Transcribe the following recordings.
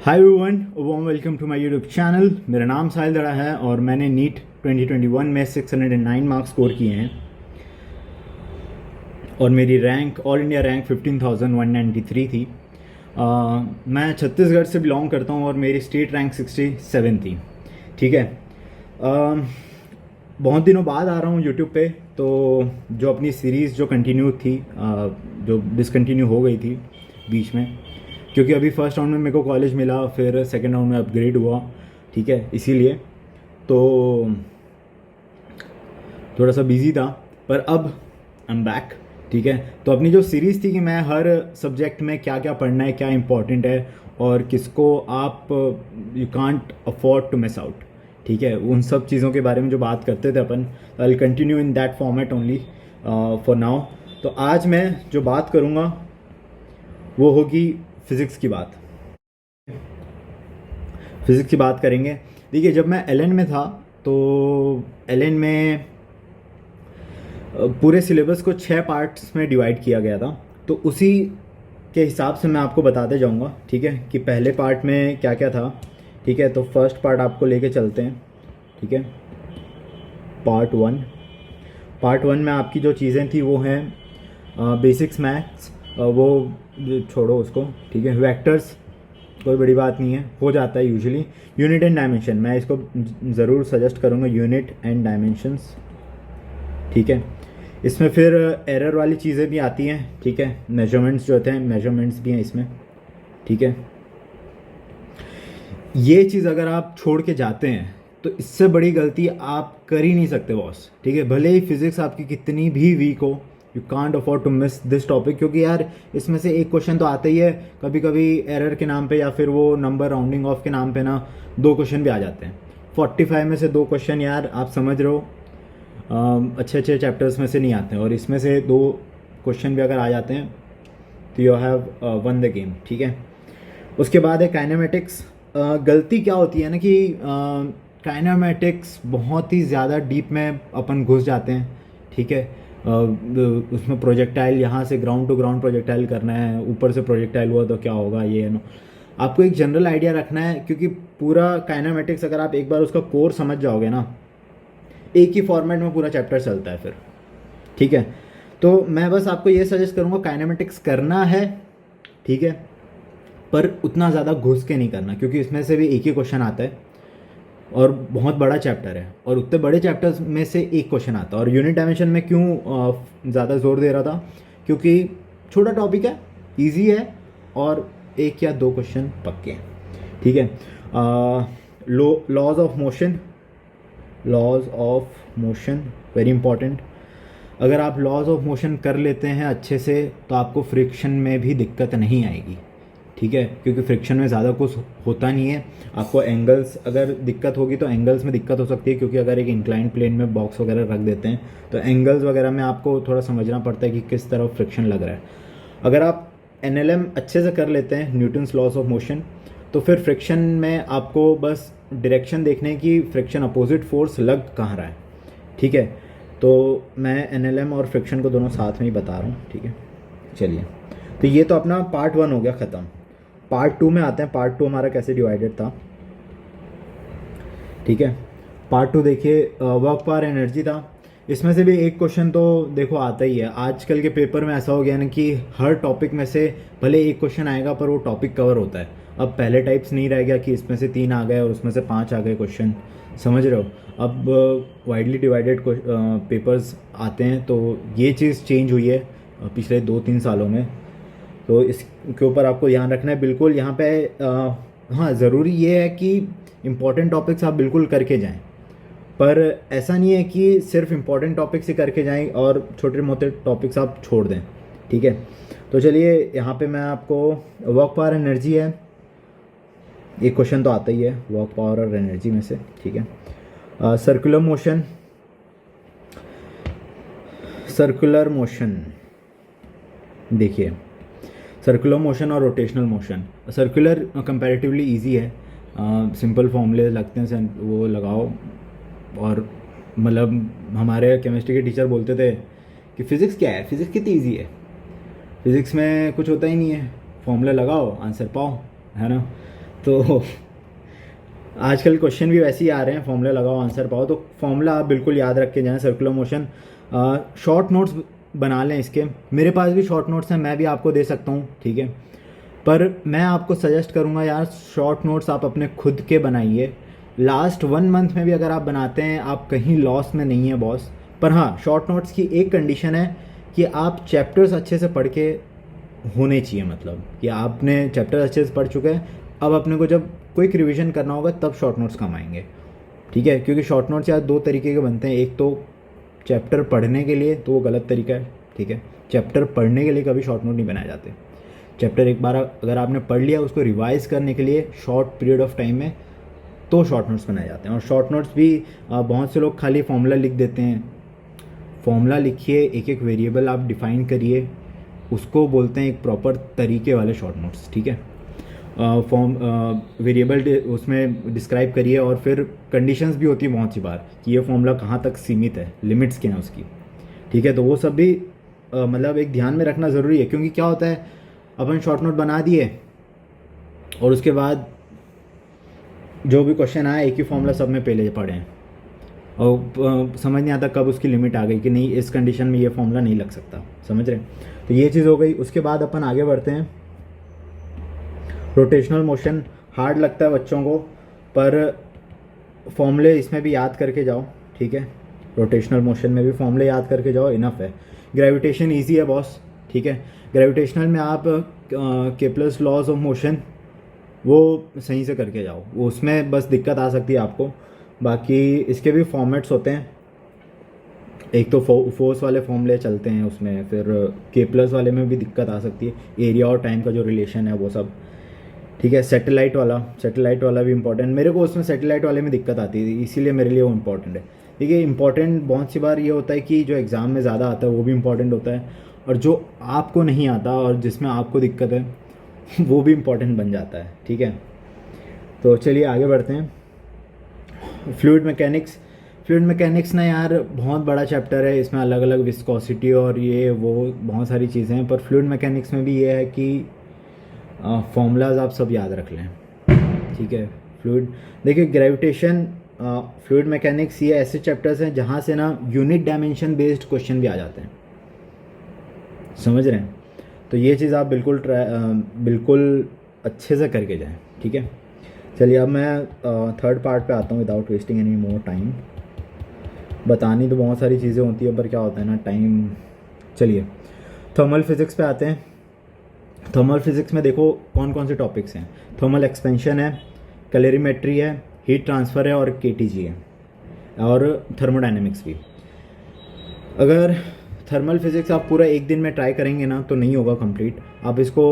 Hi everyone, warm welcome to my YouTube channel. मेरा नाम साहिल दड़ा है और मैंने नीट 2021 में 609 मार्क्स स्कोर किए हैं और मेरी रैंक ऑल इंडिया रैंक 15,193 थी। मैं छत्तीसगढ़ से बिलोंग करता हूँ और मेरी स्टेट रैंक 67 थी। ठीक है। बहुत दिनों बाद आ रहा हूँ यूट्यूब पे, तो जो अपनी सीरीज़ जो कंटिन्यू थी, जो डिसकंटिन्यू हो गई थी बीच में, क्योंकि अभी फर्स्ट राउंड में मेरे को कॉलेज मिला, फिर सेकंड राउंड में अपग्रेड हुआ। ठीक है, इसीलिए तो थोड़ा सा बिजी था, पर अब आई एम बैक। ठीक है, तो अपनी जो सीरीज़ थी कि मैं हर सब्जेक्ट में क्या क्या पढ़ना है, क्या इंपॉर्टेंट है और किसको आप you can't afford to miss out. ठीक है, उन सब चीज़ों के बारे में जो बात करते थे अपन, I will continue in that format only for now. तो आज मैं जो बात करूँगा वो होगी फिज़िक्स की बात। फिज़िक्स की बात करेंगे। देखिए, जब मैं एलएन में था तो एलएन में पूरे सिलेबस को 6 पार्ट्स में डिवाइड किया गया था, तो उसी के हिसाब से मैं आपको बताते जाऊंगा। ठीक है, कि पहले पार्ट में क्या क्या था। ठीक है, तो फर्स्ट पार्ट आपको लेके चलते हैं। ठीक है, पार्ट वन में आपकी जो चीज़ें थी वो हैं बेसिक्स मैथ्स, वो छोड़ो उसको। ठीक है, वेक्टर्स कोई बड़ी बात नहीं है, हो जाता है यूजुअली। यूनिट एंड डायमेंशन, मैं इसको ज़रूर सजेस्ट करूँगा, यूनिट एंड डायमेंशंस। ठीक है, इसमें फिर एरर वाली चीज़ें भी आती हैं। ठीक है, मेजरमेंट्स जो होते हैं, मेजरमेंट्स भी हैं इसमें। ठीक है, ये चीज़ अगर आप छोड़ के जाते हैं तो इससे बड़ी गलती आप कर ही नहीं सकते बॉस। ठीक है, भले ही फिज़िक्स आपकी कितनी भी वीक हो, you can't afford to miss this topic, क्योंकि यार इसमें से एक क्वेश्चन तो आता ही है। कभी कभी एरर के नाम पे या फिर वो नंबर राउंडिंग ऑफ के नाम पे ना 2 क्वेश्चन भी आ जाते हैं। 45 में से 2 क्वेश्चन, यार आप समझ रहे हो, अच्छे अच्छे चैप्टर्स में से नहीं आते हैं, और इसमें से 2 क्वेश्चन भी अगर आ जाते हैं तो you have one the game. ठीक है, उसके बाद है काइनेमेटिक्स। गलती क्या होती है ना कि काइनेमेटिक्स बहुत ही ज़्यादा डीप में अपन घुस जाते हैं। ठीक है, उसमें प्रोजेक्टाइल, यहाँ से ग्राउंड टू ग्राउंड प्रोजेक्टाइल करना है, ऊपर से प्रोजेक्टाइल हुआ तो क्या होगा, ये है ना। आपको एक जनरल आइडिया रखना है, क्योंकि पूरा काइनेमेटिक्स अगर आप एक बार उसका कोर समझ जाओगे ना, एक ही फॉर्मेट में पूरा चैप्टर चलता है फिर। ठीक है, तो मैं बस आपको ये सजेस्ट करूँगा, काइनेमेटिक्स करना है। ठीक है, पर उतना ज़्यादा घुस के नहीं करना, क्योंकि इसमें से भी एक ही क्वेश्चन आता है और बहुत बड़ा चैप्टर है, और उतने बड़े चैप्टर्स में से एक क्वेश्चन आता है। और यूनिट डायमेंशन में क्यों ज़्यादा जोर दे रहा था, क्योंकि छोटा टॉपिक है, इजी है, और 1 या 2 क्वेश्चन पक्के हैं। ठीक है, laws of motion very important. अगर आप लॉज ऑफ मोशन कर लेते हैं अच्छे से तो आपको फ्रिक्शन में भी दिक्कत नहीं आएगी। ठीक है, क्योंकि फ्रिक्शन में ज़्यादा कुछ होता नहीं है। आपको एंगल्स अगर दिक्कत होगी तो एंगल्स में दिक्कत हो सकती है, क्योंकि अगर एक इंक्लाइन प्लेन में बॉक्स वगैरह रख देते हैं तो एंगल्स वगैरह में आपको थोड़ा समझना पड़ता है कि किस तरफ फ्रिक्शन लग रहा है। अगर आप एनएलएम अच्छे से कर लेते हैं, न्यूटन्स लॉज ऑफ मोशन, तो फिर फ्रिक्शन में आपको बस डायरेक्शन देखने की, फ्रिक्शन अपोजिट फोर्स लग कहाँ रहा है। ठीक है, तो मैं एनएलएम और फ्रिक्शन को दोनों साथ में ही बता रहा हूँ। ठीक है, चलिए, तो ये तो अपना पार्ट 1 हो गया ख़त्म। पार्ट 2 में आते हैं। पार्ट 2 हमारा कैसे डिवाइडेड था। ठीक है, पार्ट 2 देखिए, वर्क पावर एनर्जी था। इसमें से भी एक क्वेश्चन तो देखो आता ही है। आजकल के पेपर में ऐसा हो गया ना कि हर टॉपिक में से भले एक क्वेश्चन आएगा पर वो टॉपिक कवर होता है। अब पहले टाइप्स नहीं रह गया कि इसमें से 3 आ गए और उसमें से 5 आ गए क्वेश्चन, समझ रहे हो। अब वाइडली डिवाइडेड पेपर्स आते हैं, तो ये चीज़ चेंज हुई है पिछले 2-3 सालों में। तो इसके ऊपर आपको ध्यान रखना है बिल्कुल। यहाँ पे हाँ, ज़रूरी ये है कि इम्पॉर्टेंट टॉपिक्स आप बिल्कुल करके जाएं, पर ऐसा नहीं है कि सिर्फ इम्पॉर्टेंट टॉपिक्स ही करके जाएं और छोटे मोटे टॉपिक्स आप छोड़ दें। ठीक है, तो चलिए, यहाँ पे मैं आपको वर्क पावर एनर्जी है, एक क्वेश्चन तो आता ही है वर्क पावर और एनर्जी में से। ठीक है, सर्कुलर मोशन देखिए, सर्कुलर मोशन और rotational motion. Circular comparatively easy है, सिंपल फॉर्मूले लगते हैं, वो लगाओ। और मतलब हमारे केमिस्ट्री के टीचर बोलते थे कि फ़िज़िक्स क्या है, फ़िज़िक्स कितनी इजी है, फ़िज़िक्स में कुछ होता ही नहीं है, फॉर्मूला लगाओ आंसर पाओ, है ना। तो आजकल क्वेश्चन भी वैसे ही आ रहे हैं, फॉर्मूला लगाओ आंसर पाओ, तो फॉर्मूला आप बिल्कुल याद रख के जाएँ। सर्कुलर मोशन, शॉर्ट नोट्स बना लें इसके, मेरे पास भी शॉर्ट नोट्स हैं, मैं भी आपको दे सकता हूँ, ठीक है। पर मैं आपको सजेस्ट करूँगा यार, शॉर्ट नोट्स आप अपने खुद के बनाइए। लास्ट 1 मंथ में भी अगर आप बनाते हैं, आप कहीं लॉस में नहीं है बॉस। पर हाँ, शॉर्ट नोट्स की एक कंडीशन है कि आप चैप्टर्स अच्छे से पढ़ के होने चाहिए, मतलब कि आपने चैप्टर अच्छे से पढ़ चुके हैं, अब अपने को जब क्विक रिवीजन करना होगा तब शॉर्ट नोट्स काम आएंगे, ठीक है। क्योंकि शॉर्ट नोट्स यार 2 तरीके के बनते हैं, एक तो चैप्टर पढ़ने के लिए, तो वो गलत तरीका है, ठीक है। चैप्टर पढ़ने के लिए कभी शॉर्ट नोट नहीं बनाए जाते। चैप्टर एक बार अगर आपने पढ़ लिया, उसको रिवाइज करने के लिए शॉर्ट पीरियड ऑफ टाइम में तो शॉर्ट नोट्स बनाए जाते हैं। और शॉर्ट नोट्स भी बहुत से लोग खाली फॉर्मूला लिख देते हैं। फॉर्मूला लिखिए, एक एक वेरिएबल आप डिफ़ाइन करिए, उसको बोलते हैं एक प्रॉपर तरीके वाले शॉर्ट नोट्स, ठीक है। वेरिएबल उसमें डिस्क्राइब करिए, और फिर कंडीशंस भी होती है बहुत सी बार कि ये फॉर्मूला कहाँ तक सीमित है, लिमिट्स क्या हैं उसकी, ठीक है। तो वो सब भी मतलब एक ध्यान में रखना ज़रूरी है। क्योंकि क्या होता है, अपन शॉर्ट नोट बना दिए और उसके बाद जो भी क्वेश्चन आया एक ही फॉर्मूला सब में पहले पढ़े हैं, और समझ नहीं आता कब उसकी लिमिट आ गई कि नहीं, इस कंडीशन में ये फॉर्मूला नहीं लग सकता, समझ रहे हैं। तो ये चीज़ हो गई। उसके बाद अपन आगे बढ़ते हैं। रोटेशनल मोशन हार्ड लगता है बच्चों को, पर फॉर्मूले इसमें भी याद करके जाओ, ठीक है। रोटेशनल मोशन में भी फॉर्मूले याद करके जाओ, इनफ है। ग्रेविटेशन इजी है बॉस, ठीक है। ग्रेविटेशनल में आप केपलर्स लॉज ऑफ मोशन वो सही से करके जाओ, वो उसमें बस दिक्कत आ सकती है आपको। बाकी इसके भी फॉर्मेट्स होते हैं, एक तो फोर्स वाले फॉर्मूले चलते हैं उसमें, फिर केपलर्स वाले में भी दिक्कत आ सकती है, एरिया और टाइम का जो रिलेशन है वो सब, ठीक है। सैटेलाइट वाला भी इंपॉर्टेंट, मेरे को उसमें सैटेलाइट वाले में दिक्कत आती है, इसीलिए मेरे लिए वो इंपॉर्टेंट है। देखिए, इंपॉर्टेंट बहुत सी बार ये होता है कि जो एग्ज़ाम में ज़्यादा आता है वो भी इंपॉर्टेंट होता है, और जो आपको नहीं आता और जिसमें आपको दिक्कत है वो भी इम्पॉर्टेंट बन जाता है, ठीक है। तो चलिए आगे बढ़ते हैं। फ्लूइड मैकेनिक्स ना यार बहुत बड़ा चैप्टर है, इसमें अलग अलग विस्कोसिटी और ये वो बहुत सारी चीज़ें हैं। पर फ्लूइड मैकेनिक्स में भी ये है कि फॉर्मूलाज आप सब याद रख लें, ठीक है। देखिए ग्रेविटेशन, फ्लूइड मैकेनिक्स, ये ऐसे चैप्टर्स हैं जहाँ से ना यूनिट डायमेंशन बेस्ड क्वेश्चन भी आ जाते हैं, समझ रहे हैं। तो ये चीज़ आप बिल्कुल अच्छे से करके जाएं, ठीक है। चलिए अब मैं थर्ड पार्ट पे आता हूँ, without wasting any more time. बतानी तो बहुत सारी चीज़ें होती हैं, पर क्या होता है ना, टाइम। चलिए थर्मल फिज़िक्स पे आते हैं। थर्मल फिज़िक्स में देखो कौन कौन से टॉपिक्स हैं। थर्मल एक्सपेंशन है, कैलोरीमेट्री है, हीट ट्रांसफ़र है, और केटीजी है, और थर्मोडायनेमिक्स भी। अगर थर्मल फिज़िक्स आप पूरा एक दिन में ट्राई करेंगे ना तो नहीं होगा कंप्लीट। आप इसको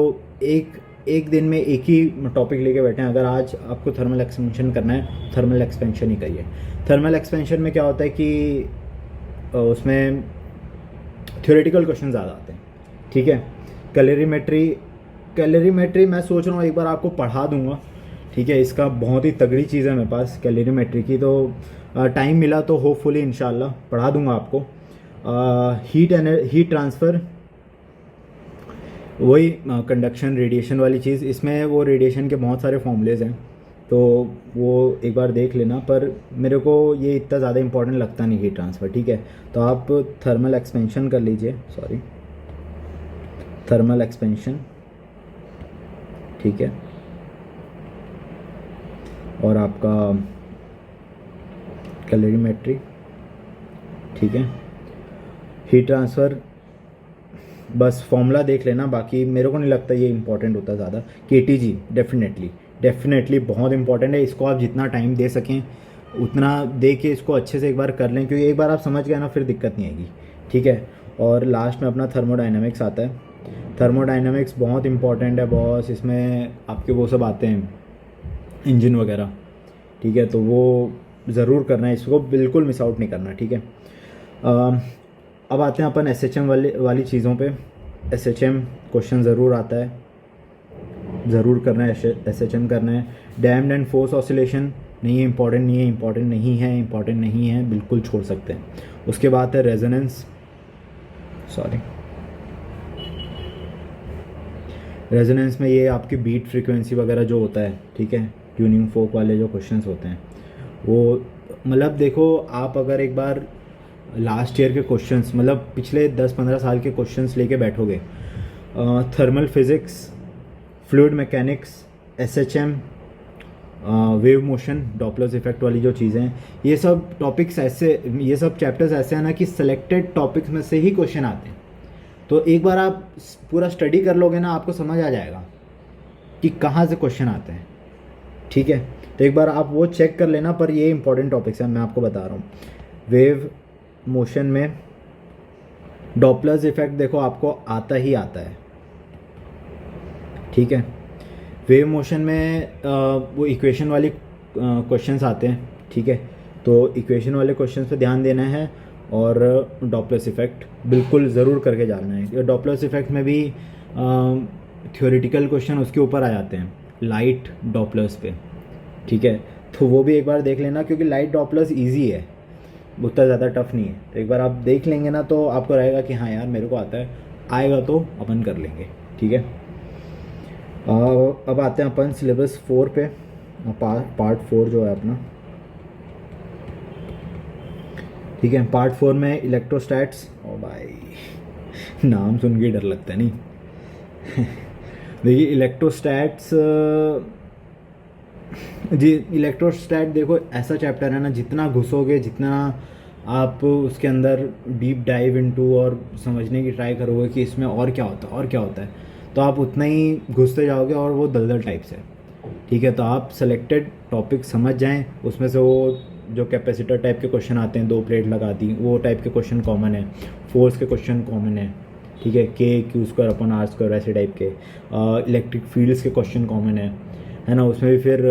एक दिन में एक ही टॉपिक लेके बैठे हैं। अगर आज आपको थर्मल एक्सपेंशन करना है, थर्मल एक्सपेंशन ही करिए। थर्मल एक्सपेंशन में क्या होता है कि उसमें थ्योरेटिकल क्वेश्चन ज़्यादा आते हैं, ठीक है। कैलोरीमेट्री मैं सोच रहा हूँ एक बार आपको पढ़ा दूंगा, ठीक है। इसका बहुत ही तगड़ी चीज़ है मेरे पास कैलोरीमेट्री की, तो टाइम मिला तो होपफुली इंशाल्लाह पढ़ा दूंगा आपको। हीट ट्रांसफ़र, वही कंडक्शन रेडिएशन वाली चीज़, इसमें वो रेडिएशन के बहुत सारे फॉर्मूलेज़ हैं, तो वो एक बार देख लेना। पर मेरे को ये इतना ज़्यादा इंपॉर्टेंट लगता नहीं हीट ट्रांसफ़र, ठीक है। तो आप थर्मल एक्सपेंशन कर लीजिए, थर्मल एक्सपेंशन, ठीक है। और आपका कैलोरीमेट्री, ठीक है। हीट ट्रांसफ़र बस फॉर्मूला देख लेना, बाकी मेरे को नहीं लगता ये इंपॉर्टेंट होता ज़्यादा। केटीजी डेफिनेटली बहुत इंपॉर्टेंट है, इसको आप जितना टाइम दे सकें उतना दे के इसको अच्छे से एक बार कर लें, क्योंकि एक बार आप समझ गए ना फिर दिक्कत नहीं आएगी, ठीक है। और लास्ट में अपना थर्मोडायनामिक्स आता है। थर्मोडायनामिक्स बहुत इंपॉर्टेंट है बॉस, इसमें आपके वो सब आते हैं इंजन वगैरह, ठीक है। तो वो ज़रूर करना है, इसको बिल्कुल मिस आउट नहीं करना, ठीक है। अब आते हैं अपन एसएचएम वाली चीज़ों पे। एसएचएम क्वेश्चन ज़रूर आता है, ज़रूर करना है, एसएचएम करना है। डैम्ड एंड फोर्स ऑसिलेशन नहीं है, इंपॉर्टेंट नहीं है, बिल्कुल छोड़ सकते हैं। उसके बाद है रेजोनेंस में ये आपकी बीट फ्रीक्वेंसी वगैरह जो होता है, ठीक है, ट्यूनिंग फोक वाले जो क्वेश्चंस होते हैं वो, मतलब देखो आप अगर एक बार लास्ट ईयर के क्वेश्चंस, मतलब पिछले 10-15 साल के क्वेश्चंस लेके बैठोगे, thermal physics, fluid mechanics, SHM, wave motion, Doppler's effect वाली जो चीज़ें हैं, ये सब टॉपिक्स ऐसे, ये सब चैप्टर्स ऐसे हैं ना कि सिलेक्टेड टॉपिक्स में से ही क्वेश्चन आते हैं। तो एक बार आप पूरा स्टडी कर लोगे ना, आपको समझ आ जाएगा कि कहाँ से क्वेश्चन आते हैं, ठीक है। तो एक बार आप वो चेक कर लेना, पर ये इंपॉर्टेंट टॉपिक्स हैं, मैं आपको बता रहा हूँ। वेव मोशन में डॉपलर्स इफेक्ट देखो आपको आता ही आता है, ठीक है। वेव मोशन में वो इक्वेशन वाली क्वेश्चंस आते हैं, ठीक है। तो इक्वेशन वाले क्वेश्चंस पे ध्यान देना है, और डॉपलर्स इफेक्ट बिल्कुल ज़रूर करके जाना है। डॉपलर्स इफेक्ट में भी थ्योरेटिकल क्वेश्चन उसके ऊपर आ जाते हैं, लाइट डॉपलर्स पे, ठीक है। तो वो भी एक बार देख लेना, क्योंकि लाइट डॉपलर्स ईजी है, उतना ज़्यादा टफ नहीं है। तो एक बार आप देख लेंगे ना तो आपको रहेगा कि हाँ यार मेरे को आता है, आएगा तो अपन कर लेंगे, ठीक है। अब आते हैं अपन सिलेबस 4 पे, पार्ट 4 जो है अपना, ठीक है। पार्ट 4 में इलेक्ट्रोस्टैट्स, ओ भाई नाम सुन के डर लगता है नहीं देखिए इलेक्ट्रोस्टैट्स, जी इलेक्ट्रोस्टैट देखो ऐसा चैप्टर है ना, जितना घुसोगे, जितना आप उसके अंदर डीप डाइव इनटू और समझने की ट्राई करोगे कि इसमें और क्या होता है और क्या होता है, तो आप उतना ही घुसते जाओगे, और वो दलदल टाइप से, ठीक है। तो आप सेलेक्टेड टॉपिक समझ जाएं, उसमें से वो जो कैपेसिटर टाइप के क्वेश्चन आते हैं, 2 प्लेट लगा दी, वो टाइप के क्वेश्चन कॉमन है, फोर्स के क्वेश्चन कॉमन है, ठीक है, K Q square upon R square ऐसे टाइप के, इलेक्ट्रिक फील्ड्स के क्वेश्चन कॉमन है ना। उसमें भी फिर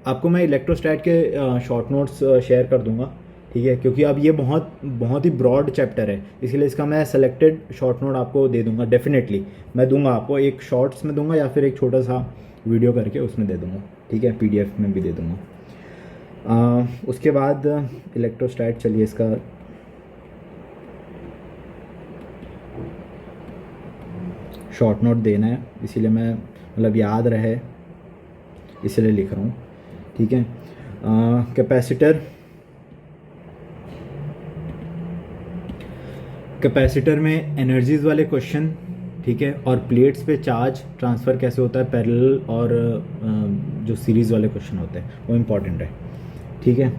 आपको मैं इलेक्ट्रोस्टैट के शॉर्ट नोट्स शेयर कर दूंगा, ठीक है, क्योंकि अब ये बहुत बहुत ही ब्रॉड चैप्टर है, इसलिए इसका मैं सेलेक्टेड शॉर्ट नोट आपको दे दूंगा, डेफिनेटली मैं दूंगा आपको, एक शॉर्ट्स में दूंगा या फिर एक छोटा सा वीडियो करके उसमें दे दूंगा, ठीक है, पीडीएफ में भी दे दूंगा। उसके बाद इलेक्ट्रोस्टैट, चलिए इसका शॉर्ट नोट देना है, इसीलिए मैं मतलब याद रहे इसलिए लिख रहा हूँ, ठीक है। कैपेसिटर में एनर्जीज़ वाले क्वेश्चन, ठीक है, और प्लेट्स पे चार्ज ट्रांसफ़र कैसे होता है, पैरेलल और जो सीरीज़ वाले क्वेश्चन होते हैं वो इम्पॉर्टेंट है, ठीक है।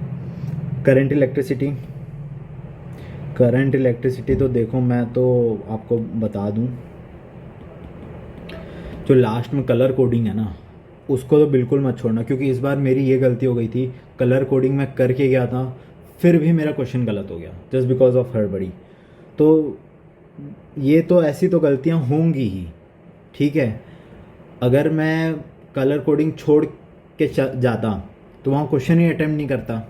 करंट इलेक्ट्रिसिटी तो देखो मैं तो आपको बता दूं, जो लास्ट में कलर कोडिंग है ना, उसको तो बिल्कुल मत छोड़ना, क्योंकि इस बार मेरी ये गलती हो गई थी, कलर कोडिंग मैं करके गया था, फिर भी मेरा क्वेश्चन गलत हो गया जस्ट बिकॉज ऑफ हड़बड़ी। तो ये तो ऐसी तो गलतियाँ होंगी ही, ठीक है। अगर मैं कलर कोडिंग छोड़ के जाता तो वहाँ क्वेश्चन ही अटैम्प्ट नहीं करता,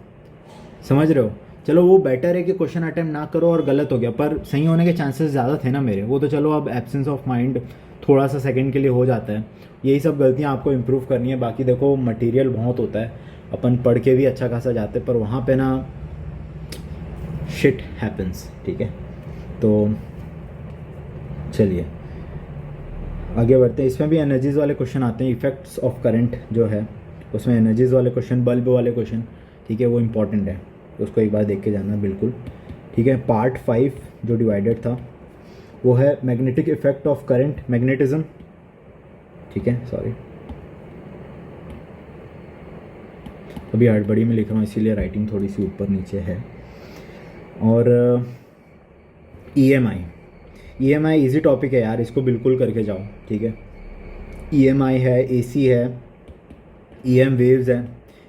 समझ रहे हो। चलो वो बेटर है कि क्वेश्चन अटैम्प्ट ना करो और गलत हो गया, पर सही होने के चांसेस ज़्यादा थे ना मेरे, वो तो चलो अब एब्सेंस ऑफ माइंड थोड़ा सा सेकंड के लिए हो जाता है। यही सब गलतियाँ आपको इम्प्रूव करनी है। बाकी देखो मटेरियल बहुत होता है, अपन पढ़ के भी अच्छा खासा जाते हैं, पर वहाँ पे ना शिट हैपन्स, ठीक है। तो चलिए आगे बढ़ते हैं। इसमें भी एनर्जीज़ वाले क्वेश्चन आते हैं, इफेक्ट्स ऑफ करंट जो है उसमें एनर्जीज़ वाले क्वेश्चन, बल्ब वाले क्वेश्चन, ठीक है, वो इंपॉर्टेंट है, उसको एक बार देख के जाना बिल्कुल, ठीक है। पार्ट 5 जो डिवाइडेड था वो है magnetic effect of current, magnetism, ठीक है, सॉरी अभी हड़बड़ी में लिख रहा हूँ इसीलिए राइटिंग थोड़ी सी ऊपर नीचे है। और EMI इजी टॉपिक है यार, इसको बिल्कुल करके जाओ, ठीक है। EMI है, AC है, EM वेव्स है।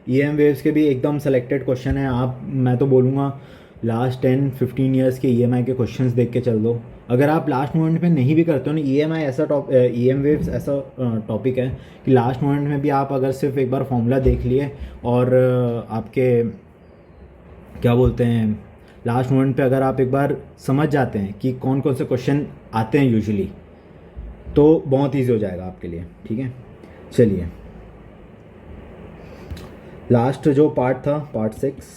EM वेव्स के भी एकदम सेलेक्टेड क्वेश्चन है, आप मैं तो बोलूँगा लास्ट 10-15 ईयर्स के EMI के क्वेश्चंस देख के चल दो। अगर आप लास्ट मोमेंट में नहीं भी करते हो ना, EMI ऐसा EM वेव्स ऐसा टॉपिक है कि लास्ट मोमेंट में भी आप अगर सिर्फ एक बार फॉर्मूला देख लिए और आपके क्या बोलते हैं, लास्ट मोमेंट पे अगर आप एक बार समझ जाते हैं कि कौन कौन से क्वेश्चन आते हैं यूजुअली, तो बहुत ईजी हो जाएगा आपके लिए, ठीक है। चलिए लास्ट जो पार्ट था, पार्ट 6,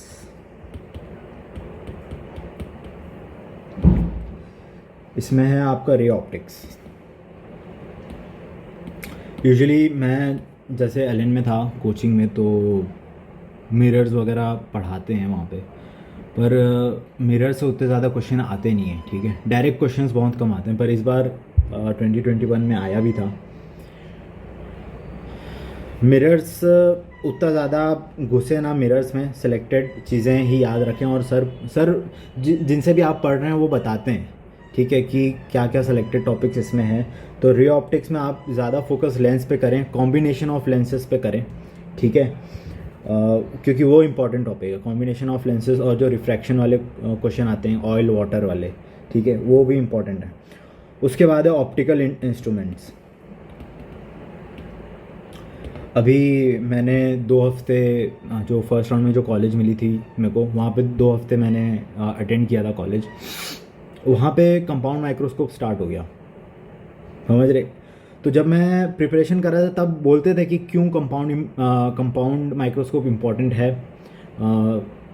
इसमें है आपका रे ऑप्टिक्स। यूजुअली मैं जैसे एलन में था कोचिंग में, तो मिरर्स वगैरह पढ़ाते हैं वहाँ पे, पर मिरर से उतने ज़्यादा क्वेश्चन आते नहीं हैं, ठीक है। डायरेक्ट क्वेश्चंस बहुत कम आते हैं, पर इस बार 2021 में आया भी था। मिरर्स उतना ज़्यादा घुसे ना मिरर्स में, सिलेक्टेड चीज़ें ही याद रखें, और सर जिनसे भी आप पढ़ रहे हैं वो बताते हैं, ठीक है, कि क्या क्या सिलेक्टेड टॉपिक्स इसमें हैं। तो रे ऑप्टिक्स में आप ज़्यादा फोकस लेंस पे करें, कॉम्बिनेशन ऑफ लेंसेज पे करें, ठीक है, क्योंकि वो इम्पॉर्टेंट टॉपिक है, कॉम्बिनेशन ऑफ लेंसेज। और जो रिफ्रैक्शन वाले क्वेश्चन आते हैं, ऑयल वाटर वाले, ठीक है, वो भी इम्पॉर्टेंट है। उसके बाद है ऑप्टिकल इंस्ट्रूमेंट्स। अभी मैंने 2 हफ्ते, जो फर्स्ट राउंड में जो कॉलेज मिली थी मेरे को, वहाँ पे 2 हफ्ते मैंने अटेंड किया था कॉलेज। वहाँ पे कंपाउंड माइक्रोस्कोप स्टार्ट हो गया, समझ रहे। तो जब मैं प्रिपरेशन कर रहा था तब बोलते थे कि क्यों कंपाउंड माइक्रोस्कोप इम्पॉर्टेंट है।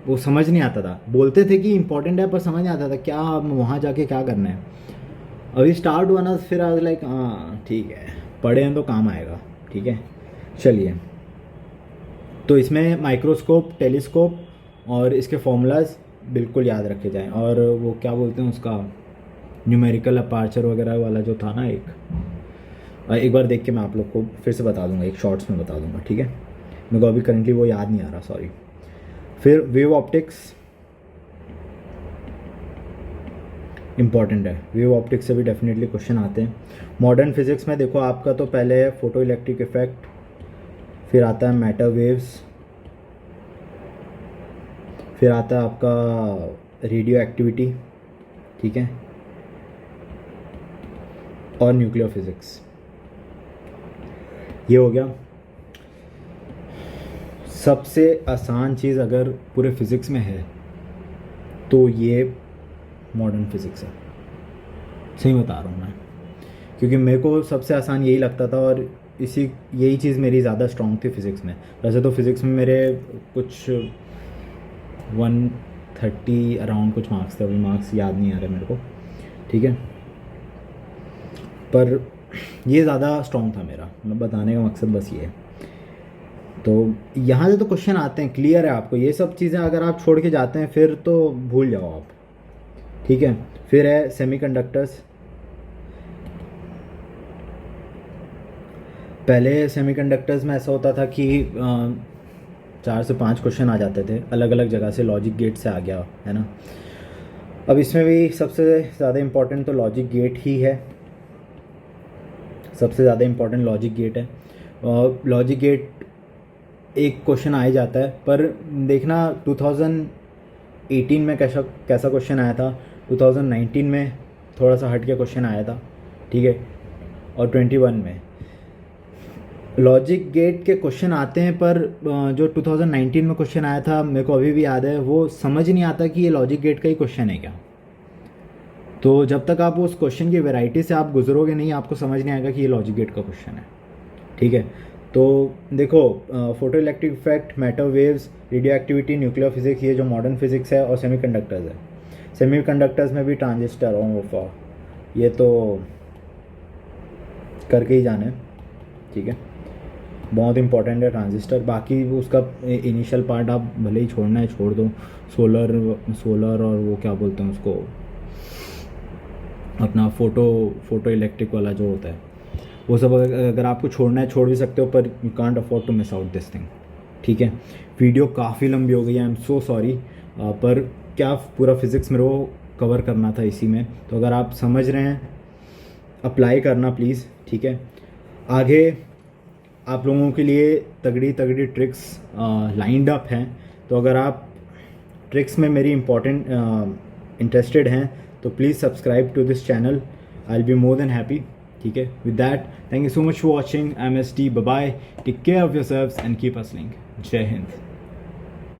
वो समझ नहीं आता था, बोलते थे कि इम्पॉर्टेंट है पर समझ नहीं आता था क्या वहाँ जाके क्या करना है। अभी स्टार्ट हुआ ना, फिर आज लाइक हाँ ठीक है, पढ़े हैं तो काम आएगा, ठीक है। चलिए, तो इसमें माइक्रोस्कोप, टेलीस्कोप और इसके फॉर्मूलाज बिल्कुल याद रखे जाएं। और वो क्या बोलते हैं उसका, न्यूमेरिकल अपार्चर वगैरह वाला जो था ना, एक बार देख के मैं आप लोग को फिर से बता दूंगा, एक शॉर्ट्स में बता दूंगा, ठीक है। मेरे को अभी करंटली वो याद नहीं आ रहा, सॉरी। फिर वेव ऑप्टिक्स इंपॉर्टेंट है, वेव ऑप्टिक्स से भी डेफिनेटली क्वेश्चन आते हैं। मॉडर्न फिजिक्स में देखो आपका तो पहले है फोटो इलेक्ट्रिक इफेक्ट, फिर आता है मैटर वेव्स, फिर आता है आपका रेडियो एक्टिविटी, ठीक है, और न्यूक्लियर फिजिक्स। ये हो गया। सबसे आसान चीज़ अगर पूरे फिज़िक्स में है तो ये मॉडर्न फिज़िक्स है, सही बता रहा हूँ मैं, क्योंकि मेरे को सबसे आसान यही लगता था, और यही चीज़ मेरी ज़्यादा स्ट्रॉन्ग थी फिज़िक्स में। वैसे तो फिज़िक्स में मेरे कुछ 130 अराउंड कुछ मार्क्स थे, अभी मार्क्स याद नहीं आ रहे मेरे को, ठीक है, पर ये ज़्यादा स्ट्रॉन्ग था मेरा। मैं बताने का मकसद बस ये है। तो यहाँ से तो क्वेश्चन आते हैं, क्लियर है आपको। ये सब चीज़ें अगर आप छोड़ के जाते हैं फिर तो भूल जाओ आप, ठीक है। फिर है सेमीकंडक्टर्स। पहले सेमीकंडक्टर्स में ऐसा होता था कि 4 से 5 क्वेश्चन आ जाते थे अलग अलग जगह से, लॉजिक गेट से आ गया है ना। अब इसमें भी सबसे ज़्यादा इम्पोर्टेंट तो लॉजिक गेट ही है, सबसे ज़्यादा इम्पोर्टेंट लॉजिक गेट है। लॉजिक गेट एक क्वेश्चन आ ही जाता है, पर देखना 2018 में कैसा क्वेश्चन आया था, 2019 में थोड़ा सा हट के क्वेश्चन आया था, ठीक है, और 21 में लॉजिक गेट के क्वेश्चन आते हैं। पर जो 2019 में क्वेश्चन आया था मेरे को अभी भी याद है, वो समझ नहीं आता कि ये लॉजिक गेट का ही क्वेश्चन है क्या। तो जब तक आप उस क्वेश्चन की वैरायटी से आप गुजरोगे नहीं, आपको समझ नहीं आएगा कि ये लॉजिक गेट का क्वेश्चन है, ठीक है। तो देखो, photo electric effect, matter waves, radio activity, nuclear physics, ये जो मॉडर्न फिजिक्स है, और सेमीकंडक्टर्स है। सेमीकंडक्टर्स में भी ट्रांजिस्टर और ये तो करके ही जाना है, ठीक है, बहुत इंपॉर्टेंट है ट्रांजिस्टर। बाकी उसका इनिशियल पार्ट आप भले ही छोड़ना है छोड़ दो, सोलर और वो क्या बोलते हैं उसको, अपना फोटो इलेक्ट्रिक वाला जो होता है, वो सब अगर आपको छोड़ना है छोड़ भी सकते हो, पर you can't afford to miss out this thing, ठीक है। वीडियो काफ़ी लंबी हो गई है, आई एम सो सॉरी, पर क्या पूरा फिज़िक्स मेरे को कवर करना था इसी में। तो अगर आप समझ रहे हैं, अप्लाई करना प्लीज़, ठीक है। आगे आप लोगों के लिए तगड़ी तगड़ी ट्रिक्स लाइंड अप हैं, तो अगर आप ट्रिक्स में मेरी इंटरेस्टेड हैं तो please subscribe to this channel, I will be more than happy, ठीक है। With that, thank you so much for watching, MST, bye bye, take care of yourselves and keep hustling. जय हिंद।